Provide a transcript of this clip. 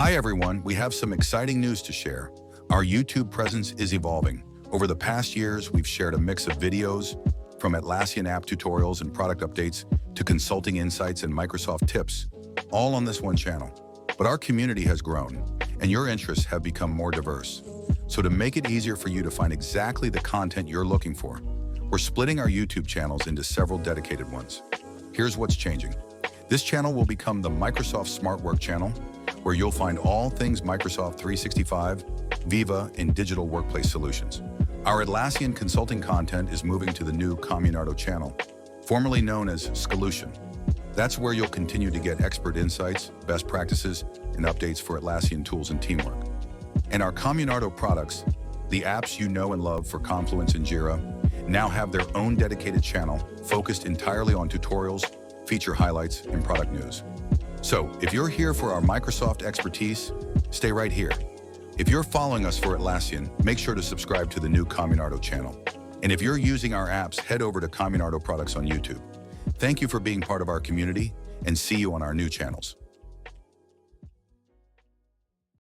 Hi everyone, we have some exciting news to share. Our YouTube presence is evolving. Over the past years, we've shared a mix of videos, from Atlassian app tutorials and product updates to consulting insights and Microsoft tips, all on this one channel. But our community has grown, and your interests have become more diverse. So to make it easier for you to find exactly the content you're looking for, we're splitting our YouTube channels into several dedicated ones. Here's what's changing. This channel will become the Microsoft Smart Work Channel, where you'll find all things Microsoft 365, Viva, and digital workplace solutions. Our Atlassian Consulting content is moving to the new Communardo channel, formerly known as Scolution. That's where you'll continue to get expert insights, best practices, and updates for Atlassian tools and teamwork. And our Communardo Products, the apps you know and love for Confluence and Jira, now have their own dedicated channel focused entirely on tutorials, feature highlights, and product news. So, if you're here for our Microsoft expertise, stay right here. If you're following us for Atlassian, make sure to subscribe to the new Communardo channel. And if you're using our apps, head over to Communardo Products on YouTube. Thank you for being part of our community, and see you on our new channels.